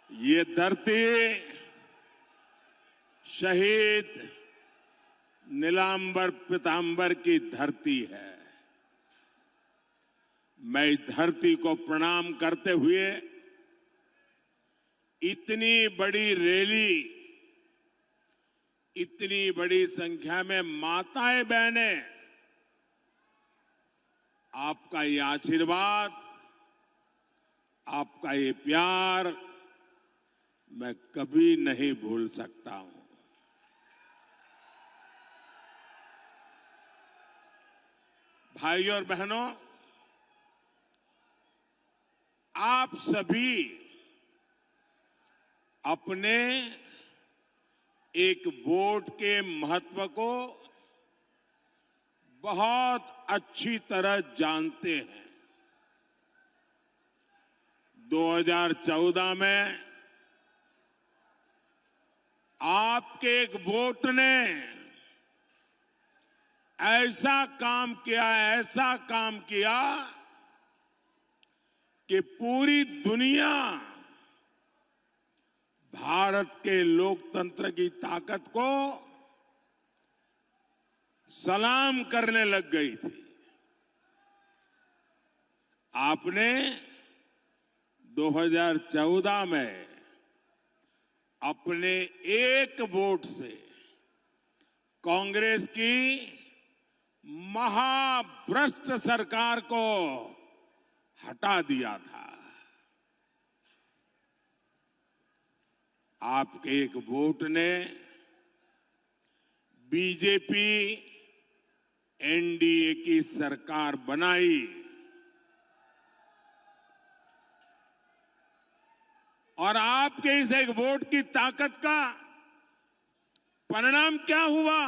ये धरती शहीद नीलांबर पीतांबर की धरती है। मैं इस धरती को प्रणाम करते हुए इतनी बड़ी रैली, इतनी बड़ी संख्या में माताएं बहनें, आपका ये आशीर्वाद, आपका ये प्यार मैं कभी नहीं भूल सकता हूं। भाइयों और बहनों, आप सभी अपने एक वोट के महत्व को बहुत अच्छी तरह जानते हैं। 2014 में आपके एक वोट ने ऐसा काम किया कि पूरी दुनिया भारत के लोकतंत्र की ताकत को सलाम करने लग गई थी। आपने 2014 में अपने एक वोट से कांग्रेस की महाभ्रष्ट सरकार को हटा दिया था। आपके एक वोट ने बीजेपी एनडीए की सरकार बनाई और आपके इस एक वोट की ताकत का परिणाम क्या हुआ?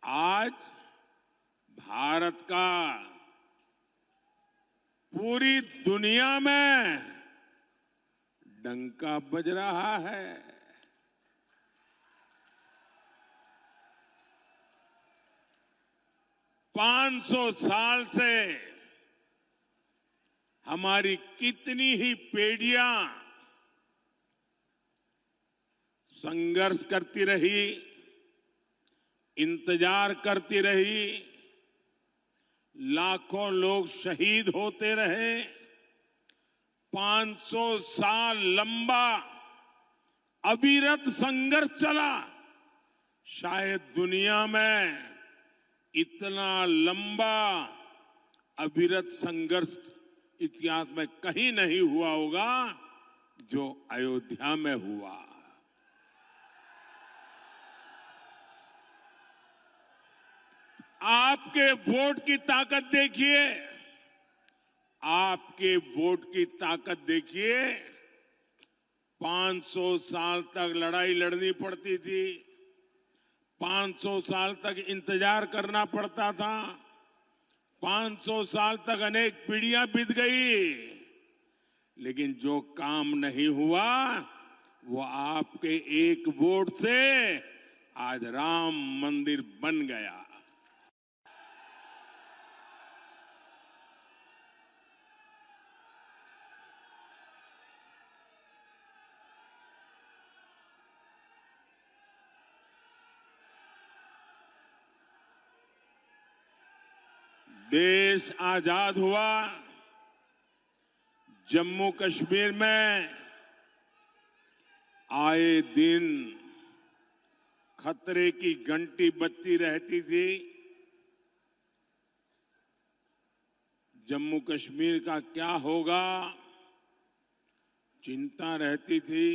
आज भारत का पूरी दुनिया में डंका बज रहा है। पांच सौ साल से हमारी कितनी ही पीढ़ियां संघर्ष करती रही, इंतजार करती रही, लाखों लोग शहीद होते रहे। 500 साल लंबा अविरत संघर्ष चला। शायद दुनिया में इतना लंबा अविरत संघर्ष इतिहास में कहीं नहीं हुआ होगा जो अयोध्या में हुआ। आपके वोट की ताकत देखिए, आपके वोट की ताकत देखिए। 500 साल तक लड़ाई लड़नी पड़ती थी, 500 साल तक इंतजार करना पड़ता था, 500 साल तक अनेक पीढ़ियां बीत गई, लेकिन जो काम नहीं हुआ वो आपके एक वोट से आज राम मंदिर बन गया। देश आजाद हुआ, जम्मू कश्मीर में आए दिन खतरे की घंटी बजती रहती थी। जम्मू कश्मीर का क्या होगा, चिंता रहती थी।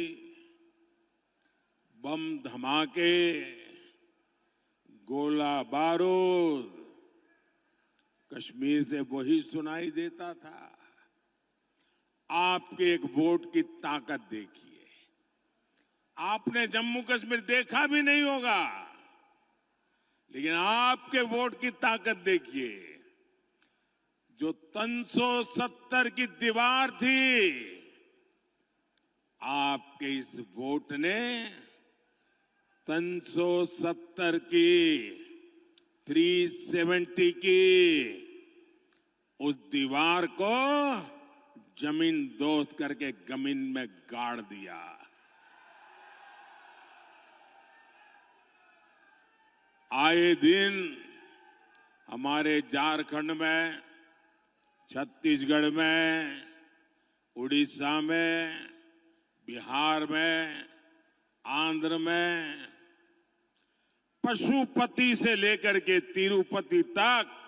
बम धमाके, गोला बारूद कश्मीर से वही सुनाई देता था। आपके एक वोट की ताकत देखिए। आपने जम्मू कश्मीर देखा भी नहीं होगा, लेकिन आपके वोट की ताकत देखिए। जो 370 की दीवार थी, आपके इस वोट ने 370 की 370 की उस दीवार को जमीन दोस्त करके गमीन में गाड़ दिया। आए दिन हमारे झारखंड में, छत्तीसगढ़ में, उड़ीसा में, बिहार में, आंध्र में पशुपति से लेकर के तिरुपति तक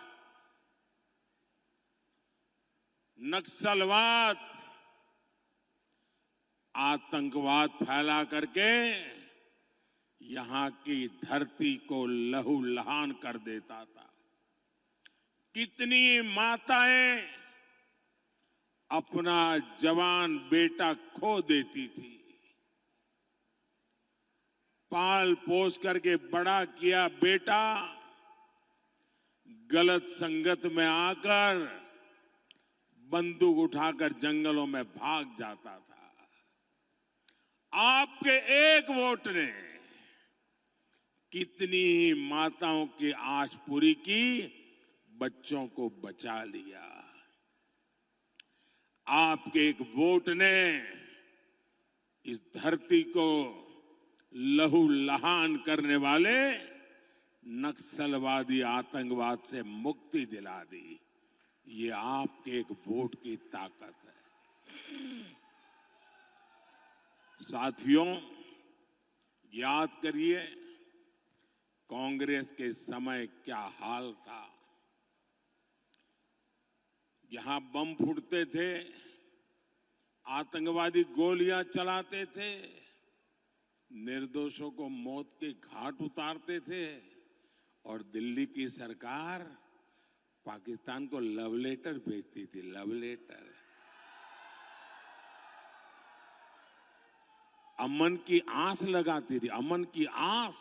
नक्सलवाद, आतंकवाद फैला करके यहां की धरती को लहूलुहान कर देता था। कितनी माताएं अपना जवान बेटा खो देती थी। पाल पोस करके बड़ा किया बेटा गलत संगत में आकर बंदूक उठाकर जंगलों में भाग जाता था। आपके एक वोट ने कितनी ही माताओं की आस पूरी की, बच्चों को बचा लिया। आपके एक वोट ने इस धरती को लहूलुहान करने वाले नक्सलवादी आतंकवाद से मुक्ति दिला दी। ये आपके एक वोट की ताकत है। साथियों, याद करिए कांग्रेस के समय क्या हाल था। यहां बम फूटते थे, आतंकवादी गोलियां चलाते थे, निर्दोषों को मौत के घाट उतारते थे और दिल्ली की सरकार पाकिस्तान को लव लेटर भेजती थी। लव लेटर, अमन की आस लगाती थी, अमन की आस।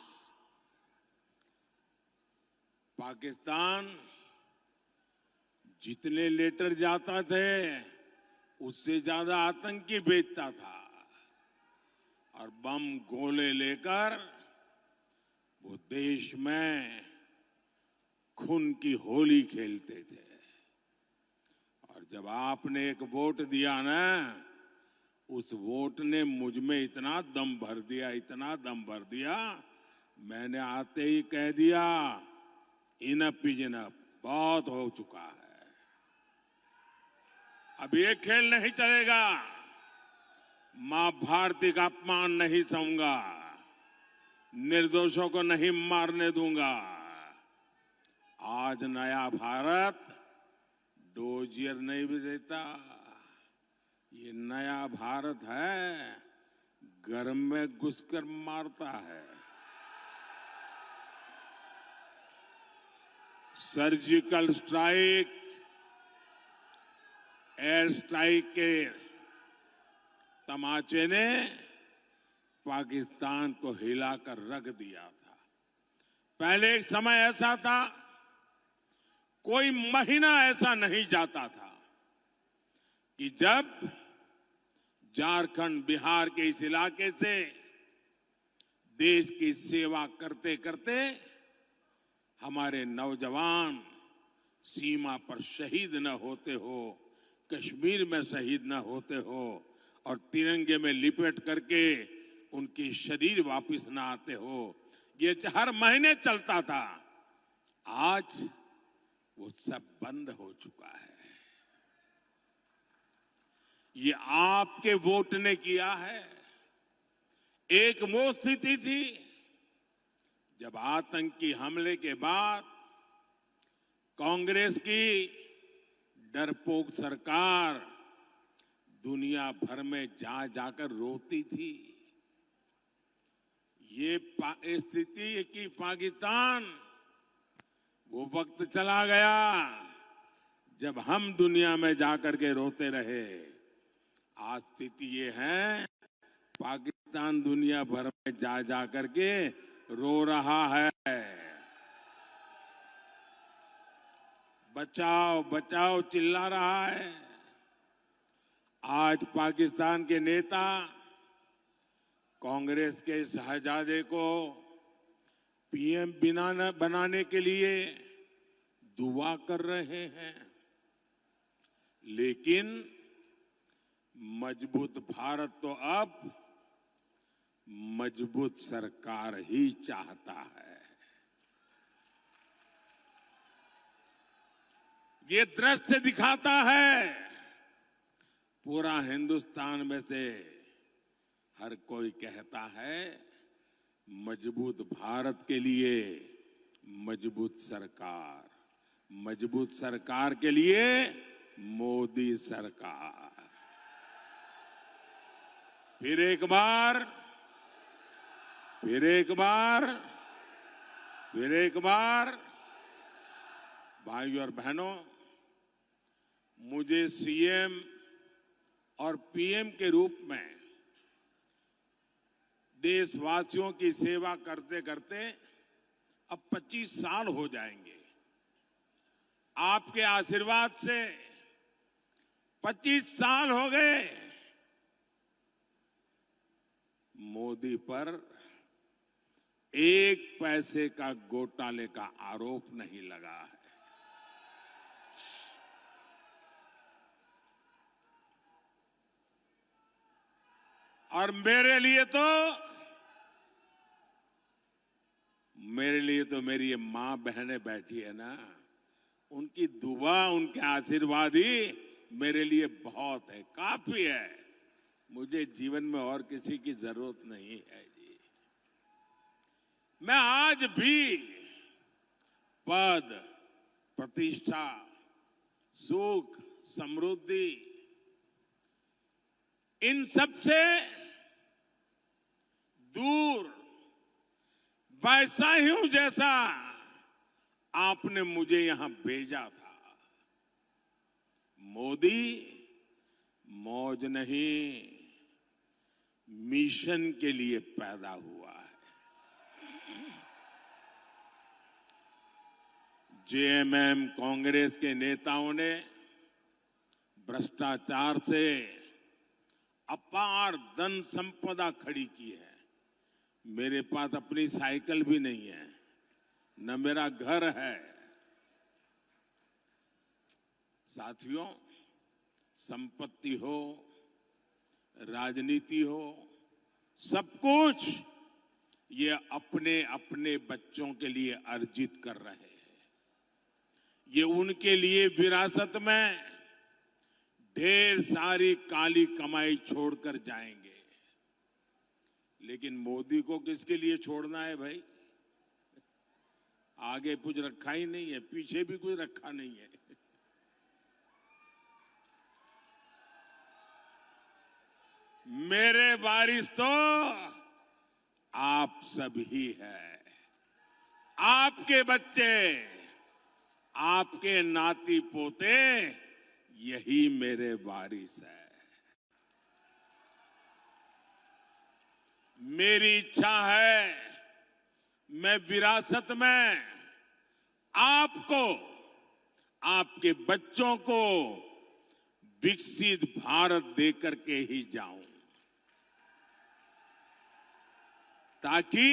पाकिस्तान जितने लेटर जाता थे उससे ज्यादा आतंकी भेजता था और बम गोले लेकर वो देश में खून की होली खेलते थे। और जब आपने एक वोट दिया ना, उस वोट ने मुझ में इतना दम भर दिया, इतना दम भर दिया, मैंने आते ही कह दिया इनफ इज इनफ, बहुत हो चुका है, अब ये खेल नहीं चलेगा। मां भारती का अपमान नहीं सहूंगा, निर्दोषों को नहीं मारने दूंगा। आज नया भारत डोजियर नहीं भी देता, ये नया भारत है घर में घुसकर मारता है। सर्जिकल स्ट्राइक, एयर स्ट्राइक के तमाचे ने पाकिस्तान को हिलाकर रख दिया था। पहले एक समय ऐसा था, कोई महीना ऐसा नहीं जाता था कि जब झारखंड, बिहार के इस इलाके से देश की सेवा करते करते हमारे नौजवान सीमा पर शहीद न होते हो, कश्मीर में शहीद न होते हो और तिरंगे में लिपट करके उनकी शरीर वापस न आते हो। ये हर महीने चलता था। आज वो सब बंद हो चुका है। ये आपके वोट ने किया है। एक वो स्थिति थी जब आतंकी हमले के बाद कांग्रेस की डरपोक सरकार दुनिया भर में जा जाकर रोती थी। ये स्थिति कि पाकिस्तान, वो वक्त चला गया जब हम दुनिया में जाकर के रोते रहे। आज स्थिति ये है, पाकिस्तान दुनिया भर में जा जा करके रो रहा है। बचाओ बचाओ चिल्ला रहा है। आज पाकिस्तान के नेता कांग्रेस के शहजादे को पीएम बनाने के लिए दुआ कर रहे हैं, लेकिन मजबूत भारत तो अब मजबूत सरकार ही चाहता है। ये दृश्य दिखाता है पूरा हिंदुस्तान में से हर कोई कहता है मजबूत भारत के लिए मजबूत सरकार के लिए मोदी सरकार। फिर एक बार भाइयों और बहनों, मुझे सीएम और पीएम के रूप में देशवासियों की सेवा करते करते अब 25 साल हो जाएंगे। आपके आशीर्वाद से 25 साल हो गए। मोदी पर एक पैसे का घोटाले का आरोप नहीं लगा है। और मेरे लिए तो मेरी ये मां बहनें बैठी है ना, उनकी दुआ, उनके आशीर्वाद ही मेरे लिए बहुत है, काफी है। मुझे जीवन में और किसी की जरूरत नहीं है जी। मैं आज भी पद, प्रतिष्ठा, सुख, समृद्धि, इन सब से दूर वैसा ही हूं जैसा आपने मुझे यहां भेजा था। मोदी मौज नहीं, मिशन के लिए पैदा हुआ है। जेएमएम कांग्रेस के नेताओं ने भ्रष्टाचार से अपार धन संपदा खड़ी की है। मेरे पास अपनी साइकिल भी नहीं है, न मेरा घर है। साथियों, संपत्ति हो, राजनीति हो, सब कुछ ये अपने अपने बच्चों के लिए अर्जित कर रहे हैं। ये उनके लिए विरासत में ढेर सारी काली कमाई छोड़कर जाएंगे। लेकिन मोदी को किसके लिए छोड़ना है भाई? आगे कुछ रखा ही नहीं है, पीछे भी कुछ रखा नहीं है। मेरे वारिस तो आप सब ही है। आपके बच्चे, आपके नाती पोते, यही मेरे वारिस है। मेरी इच्छा है मैं विरासत में आपको, आपके बच्चों को विकसित भारत देकर के ही जाऊं, ताकि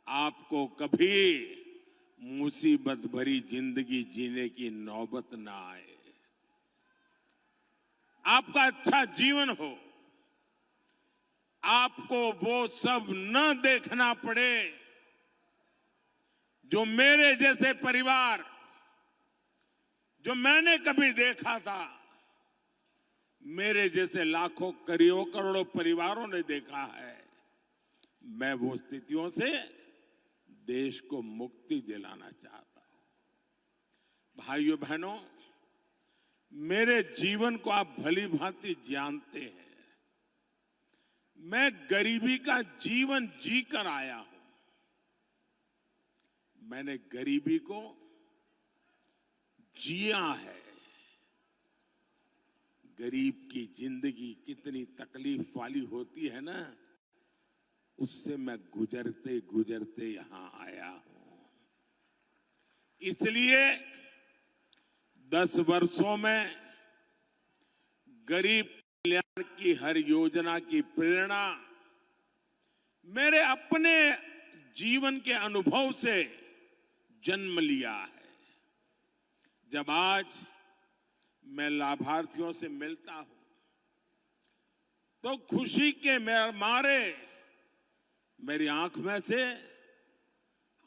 आपको कभी मुसीबत भरी जिंदगी जीने की नौबत ना आए, आपका अच्छा जीवन हो, आपको वो सब न देखना पड़े जो मेरे जैसे परिवार, जो मैंने कभी देखा था, मेरे जैसे लाखों करोड़ों परिवारों ने देखा है। मैं वो स्थितियों से देश को मुक्ति दिलाना चाहता हूं। भाइयों बहनों, मेरे जीवन को आप भली भांति जानते हैं। मैं गरीबी का जीवन जीकर आया हूं। मैंने गरीबी को जिया है। गरीब की जिंदगी कितनी तकलीफ वाली होती है ना, उससे मैं गुजरते गुजरते यहां आया हूं। इसलिए 10 वर्षों में गरीब कल्याण की हर योजना की प्रेरणा मेरे अपने जीवन के अनुभव से जन्म लिया है। जब आज मैं लाभार्थियों से मिलता हूं, तो खुशी के मारे मेरी आंख में से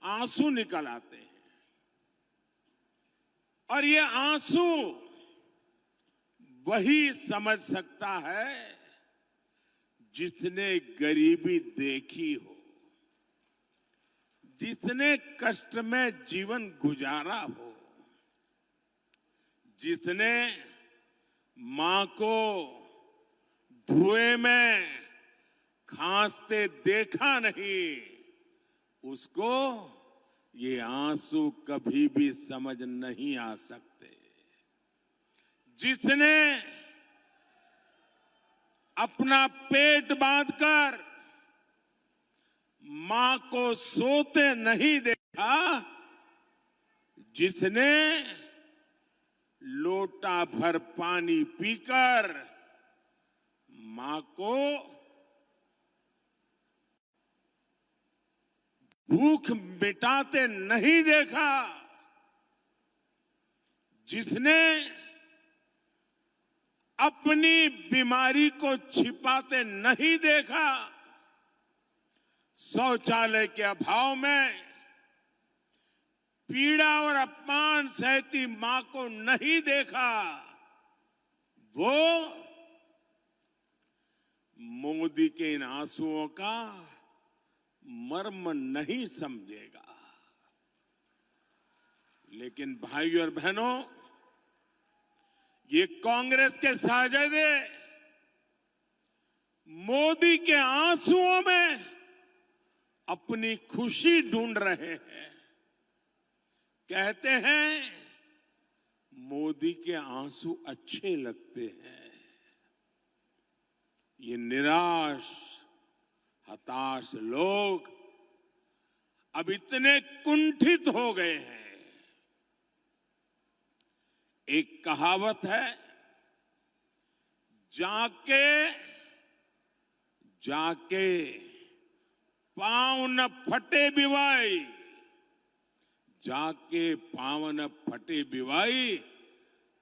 आंसू निकल आते हैं। और ये आंसू वही समझ सकता है जिसने गरीबी देखी हो, जिसने कष्ट में जीवन गुजारा हो, जिसने मां को धुएं में खांसते देखा नहीं, उसको ये आंसू कभी भी समझ नहीं आ सकते। जिसने अपना पेट बांधकर मां को सोते नहीं देखा, जिसने लोटा भर पानी पीकर मां को भूख मिटाते नहीं देखा, जिसने अपनी बीमारी को छिपाते नहीं देखा, शौचालय के अभाव में पीड़ा और अपमान सहती मां को नहीं देखा, वो मोदी के इन आंसुओं का मर्म नहीं समझेगा। लेकिन भाइयों और बहनों, ये कांग्रेस के साजिदे मोदी के आंसुओं में अपनी खुशी ढूंढ रहे हैं। कहते हैं मोदी के आंसू अच्छे लगते हैं। ये निराश हताश लोग अब इतने कुंठित हो गए हैं। एक कहावत है, जाके जाके पांव न फटे बिवाई, जाके पांव न फटे बिवाई,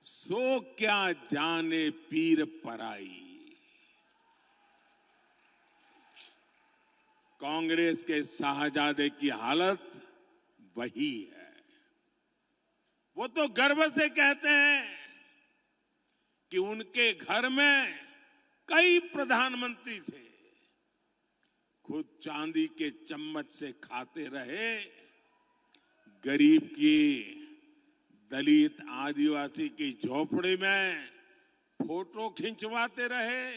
सो क्या जाने पीर पराई। कांग्रेस के शाहजादे की हालत वही है। वो तो गर्व से कहते हैं कि उनके घर में कई प्रधानमंत्री थे, खुद चांदी के चम्मच से खाते रहे, गरीब की, दलित आदिवासी की झोपड़ी में फोटो खिंचवाते रहे,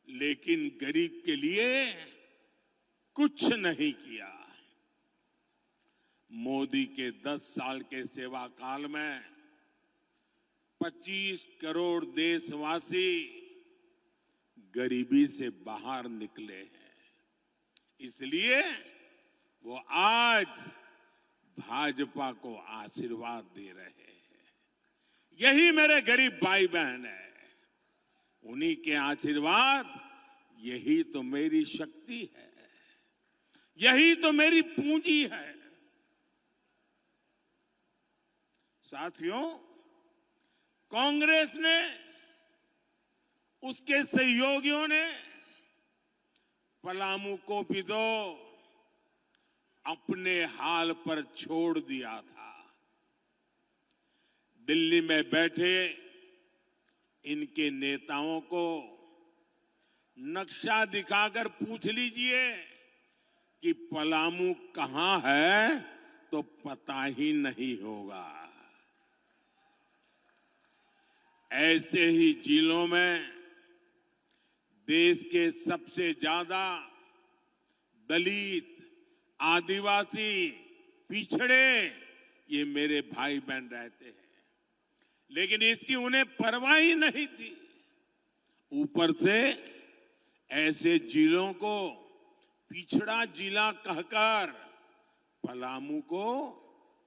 लेकिन गरीब के लिए कुछ नहीं किया। मोदी के 10 साल के सेवा काल में 25 करोड़ देशवासी गरीबी से बाहर निकले हैं। इसलिए वो आज भाजपा को आशीर्वाद दे रहे हैं। यही मेरे गरीब भाई बहन है, उन्हीं के आशीर्वाद, यही तो मेरी शक्ति है, यही तो मेरी पूंजी है। साथियों, कांग्रेस ने, उसके सहयोगियों ने पलामू को भी तो अपने हाल पर छोड़ दिया था। दिल्ली में बैठे इनके नेताओं को नक्शा दिखाकर पूछ लीजिए कि पलामू कहां है, तो पता ही नहीं होगा। ऐसे ही जिलों में देश के सबसे ज्यादा दलित, आदिवासी, पिछड़े ये मेरे भाई बहन रहते हैं, लेकिन इसकी उन्हें परवाह ही नहीं थी। ऊपर से ऐसे जिलों को पिछड़ा जिला कहकर पलामू को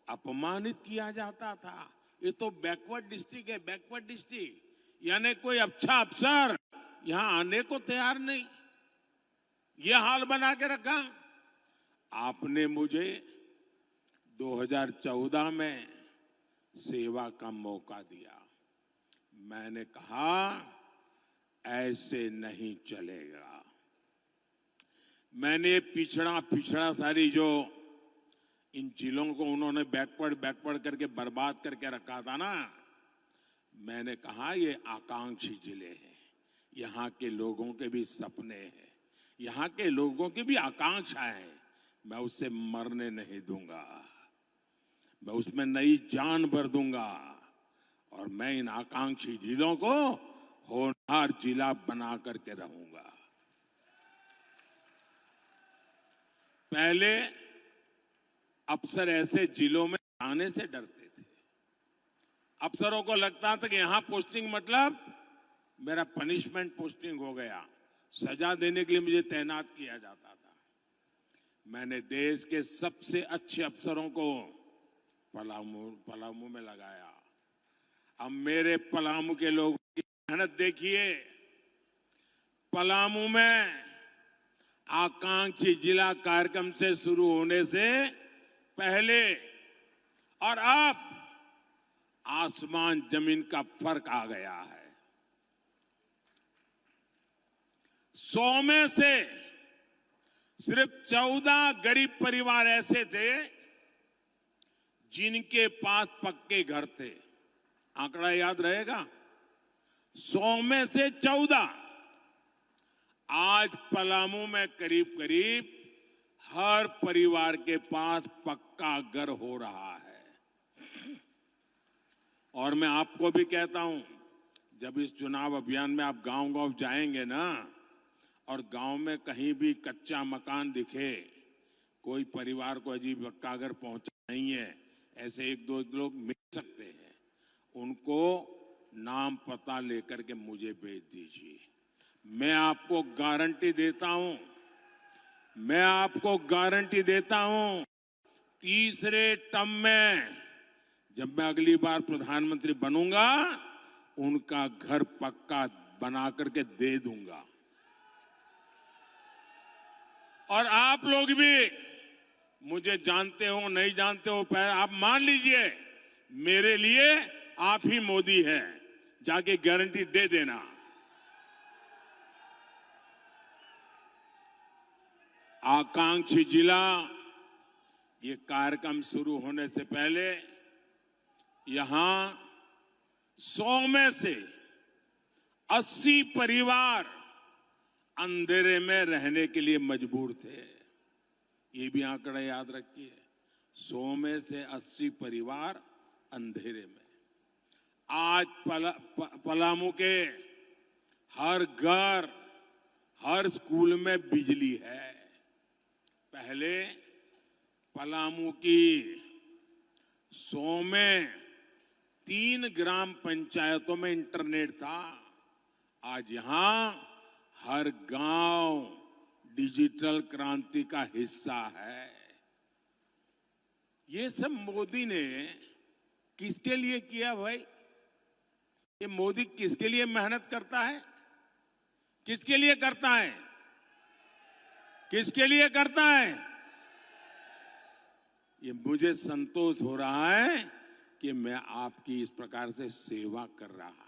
अपमानित किया जाता था। ये तो बैकवर्ड डिस्ट्रिक्ट है, बैकवर्ड डिस्ट्रिक्ट, यानी कोई अच्छा अफसर यहां आने को तैयार नहीं। ये हाल बना के रखा। आपने मुझे 2014 में सेवा का मौका दिया। मैंने कहा ऐसे नहीं चलेगा। मैंने पिछड़ा सारी जो इन जिलों को उन्होंने बैकवर्ड करके बर्बाद करके रखा था ना, मैंने कहा ये आकांक्षी जिले हैं, यहाँ के लोगों के भी सपने हैं, यहाँ के लोगों की भी आकांक्षाएं हैं, मैं उससे मरने नहीं दूंगा, मैं उसमें नई जान भर दूंगा और मैं इन आकांक्षी जिलों को होनहार जिला बना करके रहूंगा। पहले अफसर ऐसे जिलों में आने से डरते थे। अफसरों को लगता था कि यहां पोस्टिंग मतलब मेरा पनिशमेंट पोस्टिंग हो गया, सजा देने के लिए मुझे तैनात किया जाता था। मैंने देश के सबसे अच्छे अफसरों को पलामू में लगाया। अब मेरे पलामू के लोगों की मेहनत देखिए। पलामू में आकांक्षी जिला कार्यक्रम से शुरू होने से पहले और अब आसमान जमीन का फर्क आ गया है। 100 में से सिर्फ 14 गरीब परिवार ऐसे थे जिनके पास पक्के घर थे। आंकड़ा याद रहेगा, 100 में से 14। आज पलामू में करीब करीब हर परिवार के पास पक्का घर हो रहा है। और मैं आपको भी कहता हूं, जब इस चुनाव अभियान में आप गांव-गांव जाएंगे ना, और गांव में कहीं भी कच्चा मकान दिखे, कोई परिवार को अजीब पक्का घर पहुंचा नहीं है, ऐसे एक दो लोग मिल सकते हैं, उनको नाम पता लेकर के मुझे भेज दीजिए। मैं आपको गारंटी देता हूं, मैं आपको गारंटी देता हूं, तीसरे टर्म में जब मैं अगली बार प्रधानमंत्री बनूंगा, उनका घर पक्का बना करके दे दूंगा। और आप लोग भी मुझे जानते हो नहीं जानते हो, आप मान लीजिए मेरे लिए आप ही मोदी हैं, जाके गारंटी दे देना। आकांक्षी जिला, ये कार्यक्रम शुरू होने से पहले यहां 100 में से 80 परिवार अंधेरे में रहने के लिए मजबूर थे। ये भी आंकड़ा याद रखिए, 100 में से 80 परिवार अंधेरे में। आज पलामू के हर घर, हर स्कूल में बिजली है। पहले पलामू की 100 में 3 ग्राम पंचायतों में इंटरनेट था। आज यहां हर गांव डिजिटल क्रांति का हिस्सा है। ये सब मोदी ने किसके लिए किया भाई? ये मोदी किसके लिए मेहनत करता है? किसके लिए करता है? किसके लिए करता है? ये मुझे संतोष हो रहा है कि मैं आपकी इस प्रकार से सेवा कर रहा हूं।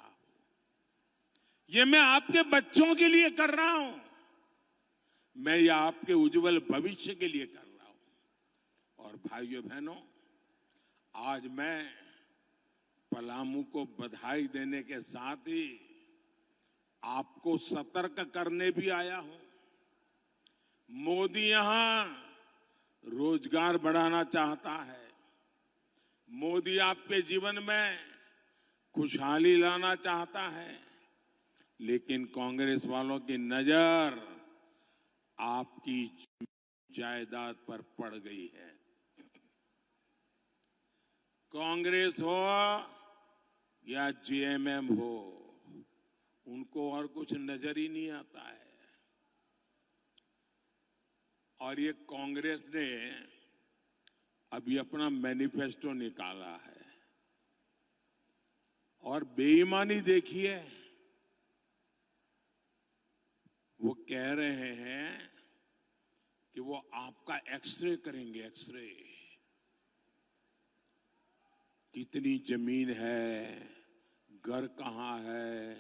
ये मैं आपके बच्चों के लिए कर रहा हूं, मैं ये आपके उज्जवल भविष्य के लिए कर रहा हूं। और भाइयों बहनों, आज मैं पलामू को बधाई देने के साथ ही आपको सतर्क करने भी आया हूं। मोदी यहां रोजगार बढ़ाना चाहता है, मोदी आपके जीवन में खुशहाली लाना चाहता है, लेकिन कांग्रेस वालों की नजर आपकी जायदाद पर पड़ गई है। कांग्रेस हो या जेएमएम हो, उनको और कुछ नजर ही नहीं आता है। और ये कांग्रेस ने अभी अपना मैनिफेस्टो निकाला है, और बेईमानी देखिए, वो कह रहे हैं कि वो आपका एक्सरे करेंगे। एक्सरे, कितनी जमीन है, घर कहां है,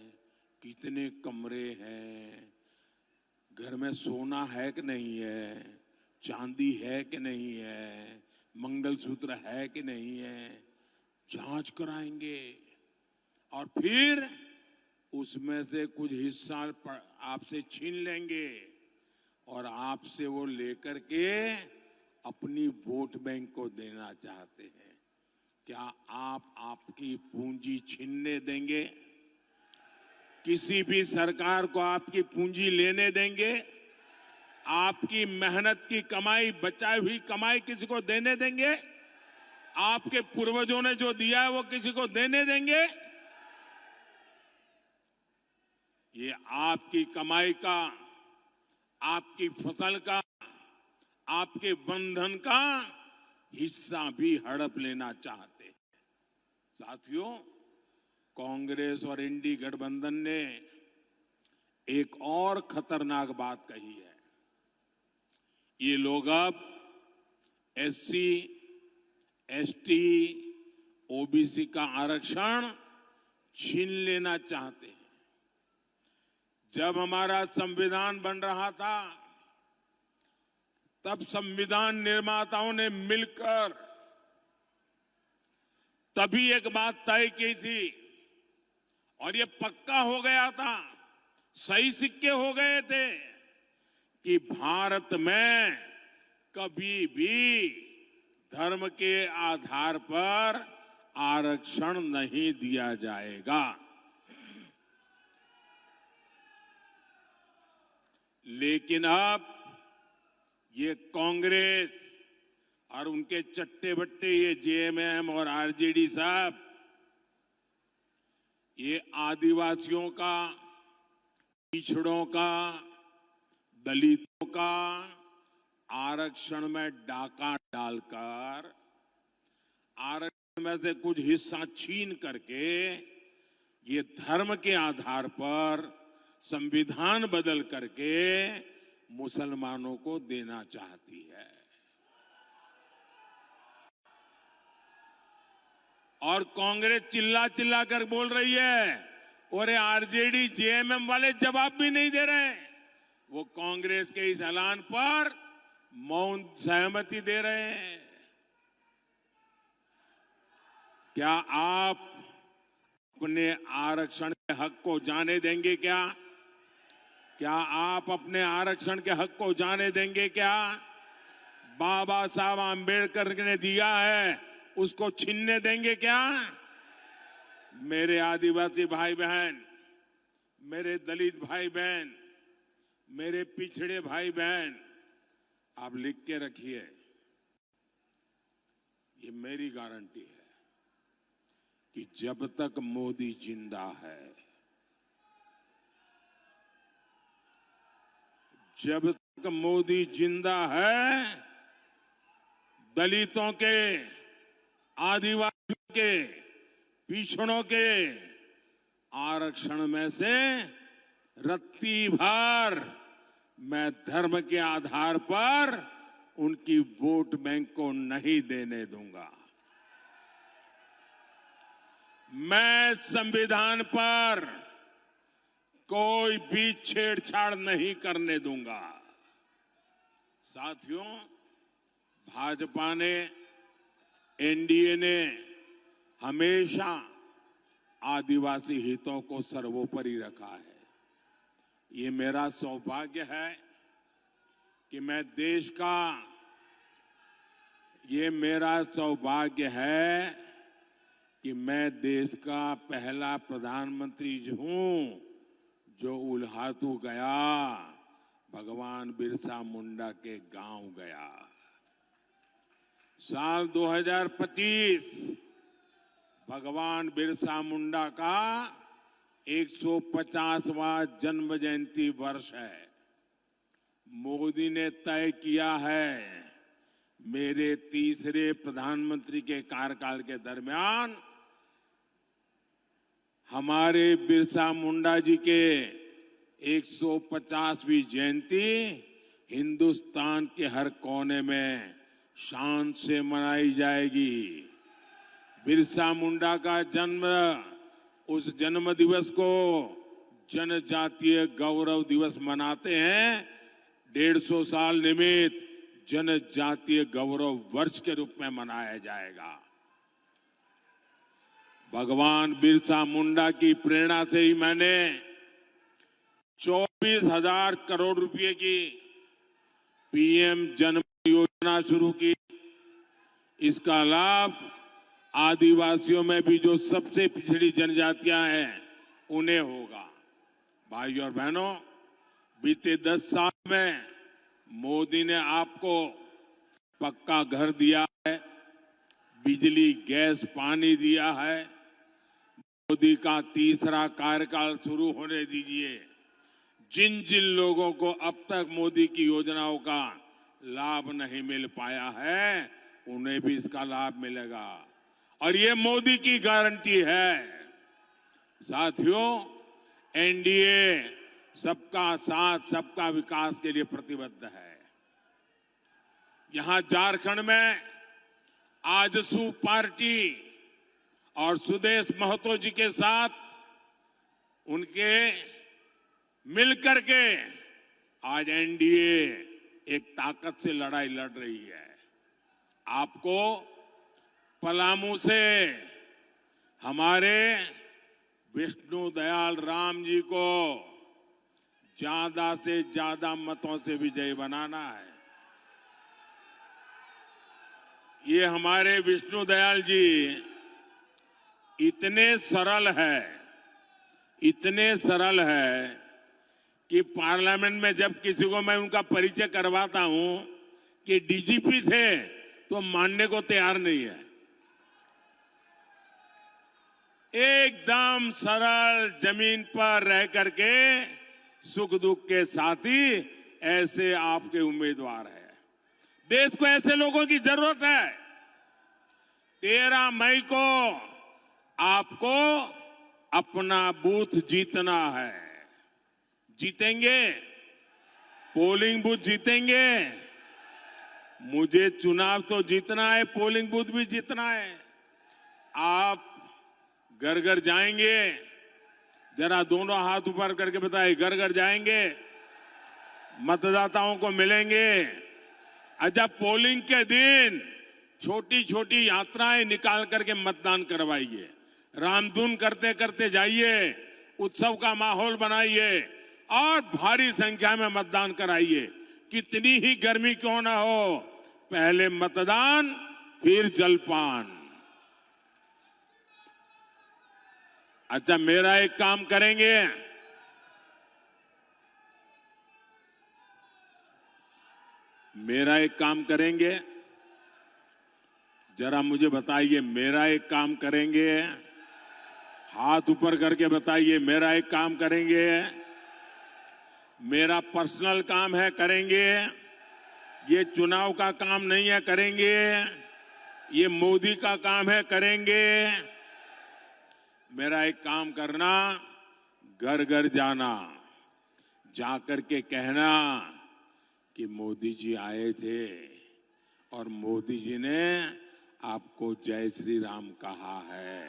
कितने कमरे हैं, घर में सोना है कि नहीं है, चांदी है कि नहीं है, मंगलसूत्र है कि नहीं है, जांच कराएंगे और फिर उसमें से कुछ हिस्सा आपसे छीन लेंगे और आपसे वो लेकर के अपनी वोट बैंक को देना चाहते हैं। क्या आप आपकी पूंजी छीनने देंगे? किसी भी सरकार को आपकी पूंजी लेने देंगे? आपकी मेहनत की कमाई, बचाई हुई कमाई किसी को देने देंगे? आपके पूर्वजों ने जो दिया है वो किसी को देने देंगे? ये आपकी कमाई का, आपकी फसल का, आपके बंधन का हिस्सा भी हड़प लेना चाहते हैं। साथियों, कांग्रेस और इंडी गठबंधन ने एक और खतरनाक बात कही है। ये लोग अब एससी, एसटी, ओबीसी का आरक्षण छीन लेना चाहते हैं। जब हमारा संविधान बन रहा था तब संविधान निर्माताओं ने मिलकर तभी एक बात तय की थी और ये पक्का हो गया था, सही सिक्के हो गए थे कि भारत में कभी भी धर्म के आधार पर आरक्षण नहीं दिया जाएगा। लेकिन अब ये कांग्रेस और उनके चट्टे बट्टे ये जेएमएम और आरजेडी साहब ये आदिवासियों का, पिछड़ों का, दलितों का आरक्षण में डाका डालकर आरक्षण में से कुछ हिस्सा छीन करके ये धर्म के आधार पर संविधान बदल करके मुसलमानों को देना चाहती है। और कांग्रेस चिल्ला चिल्ला कर बोल रही है और आरजेडी जेएमएम वाले जवाब भी नहीं दे रहे। वो कांग्रेस के इस ऐलान पर मौन सहमति दे रहे हैं। क्या आप अपने आरक्षण के हक को जाने देंगे क्या? क्या आप अपने आरक्षण के हक को जाने देंगे क्या? बाबा साहब आंबेडकर ने दिया है, उसको छीनने देंगे क्या? मेरे आदिवासी भाई बहन, मेरे दलित भाई बहन, मेरे पिछड़े भाई बहन, आप लिख के रखिए, ये मेरी गारंटी है कि जब तक मोदी जिंदा है, जब तक मोदी जिंदा है, दलितों के, आदिवासियों के, पिछड़ों के आरक्षण में से रत्ती भर मैं धर्म के आधार पर उनकी वोट बैंक को नहीं देने दूंगा। मैं संविधान पर कोई भी छेड़छाड़ नहीं करने दूंगा। साथियों, भाजपा ने, एनडीए ने हमेशा आदिवासी हितों को सर्वोपरि रखा है। ये मेरा सौभाग्य है कि मैं देश का, ये मेरा सौभाग्य है कि मैं देश का पहला प्रधानमंत्री हूं जो उल्हातू गया, भगवान बिरसा मुंडा के गांव गया। साल 2025 भगवान बिरसा मुंडा का 150वां जन्म जयंती वर्ष है। मोदी ने तय किया है मेरे तीसरे प्रधानमंत्री के कार्यकाल के दरमियान हमारे बिरसा मुंडा जी के 150वीं जयंती हिंदुस्तान के हर कोने में शान से मनाई जाएगी। बिरसा मुंडा का जन्म, उस जन्म दिवस को जनजातीय गौरव दिवस मनाते हैं, 150 साल निमित्त जनजातीय गौरव वर्ष के रूप में मनाया जाएगा। भगवान बिरसा मुंडा की प्रेरणा से ही मैंने 24,000 करोड़ रुपए की पीएम जनधन योजना शुरू की। इसका लाभ आदिवासियों में भी जो सबसे पिछड़ी जनजातियां हैं उन्हें होगा। भाइयों और बहनों, बीते 10 साल में मोदी ने आपको पक्का घर दिया है, बिजली, गैस, पानी दिया है। मोदी का तीसरा कार्यकाल शुरू होने दीजिए। जिन जिन लोगों को अब तक मोदी की योजनाओं का लाभ नहीं मिल पाया है, उन्हें भी इसका लाभ मिलेगा और ये मोदी की गारंटी है। साथियों, एनडीए सबका साथ, सबका विकास के लिए प्रतिबद्ध है। यहां झारखंड में आजसू पार्टी और सुदेश महतो जी के साथ उनके मिलकर के आज एनडीए एक ताकत से लड़ाई लड़ रही है। आपको पलामू से हमारे विष्णु दयाल राम जी को ज्यादा से ज्यादा मतों से विजयी बनाना है। ये हमारे विष्णु दयाल जी इतने सरल है कि पार्लियामेंट में जब किसी को मैं उनका परिचय करवाता हूं कि डीजीपी थे तो मानने को तैयार नहीं है। एकदम सरल, जमीन पर रह करके सुख दुख के साथी ऐसे आपके उम्मीदवार है। देश को ऐसे लोगों की जरूरत है। 13 मई को आपको अपना बूथ जीतना है। जीतेंगे? पोलिंग बूथ जीतेंगे? मुझे चुनाव तो जीतना है, पोलिंग बूथ भी जीतना है। आप घर घर जाएंगे? जरा दोनों हाथ ऊपर करके बताइए, घर घर जाएंगे? मतदाताओं को मिलेंगे? अच्छा, पोलिंग के दिन छोटी छोटी यात्राएं निकाल करके मतदान करवाइए। रामधुन करते करते जाइए, उत्सव का माहौल बनाइए और भारी संख्या में मतदान कराइए। कितनी ही गर्मी क्यों ना हो, पहले मतदान फिर जलपान। अच्छा, मेरा एक काम करेंगे, जरा मुझे बताइए, मेरा एक काम करेंगे? हाथ ऊपर करके बताइए, मेरा एक काम करेंगे? मेरा पर्सनल काम है, करेंगे? ये चुनाव का काम नहीं है, करेंगे? ये मोदी का काम है, करेंगे? मेरा एक काम करना, घर घर जाना, जाकर के कहना कि मोदी जी आए थे और मोदी जी ने आपको जय श्री राम कहा है।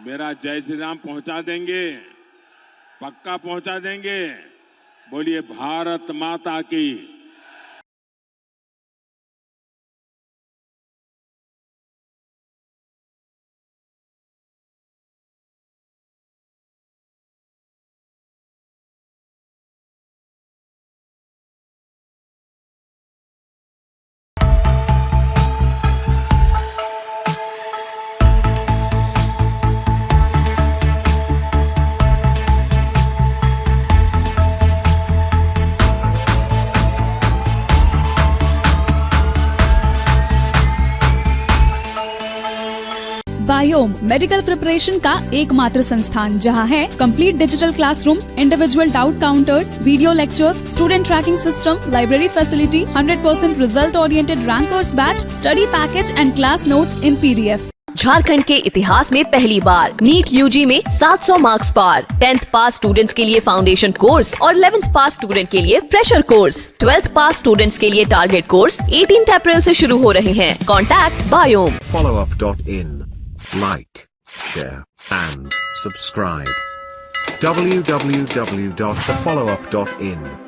मेरा जय श्री राम पहुंचा देंगे? पक्का पहुंचा देंगे? बोलिए भारत माता की। बायोम मेडिकल प्रिपरेशन का एकमात्र संस्थान, जहां है complete digital classrooms, individual doubt counters, video lectures, student tracking system, library facility, 100% result oriented rankers batch, study package and class notes in PDF। Jharkhand के इतिहास में पहली बार नीट यूजी में 700 मार्क्स पार। 10th पास स्टूडेंट्स के लिए फाउंडेशन कोर्स और 11th पास student के लिए फ्रेशर कोर्स। 12th पास स्टूडेंट्स के लिए टारगेट कोर्स 18 अप्रैल से शुरू हो रहे हैं। Contact biome. followup.in, like, share and subscribe। www.thefollowup.in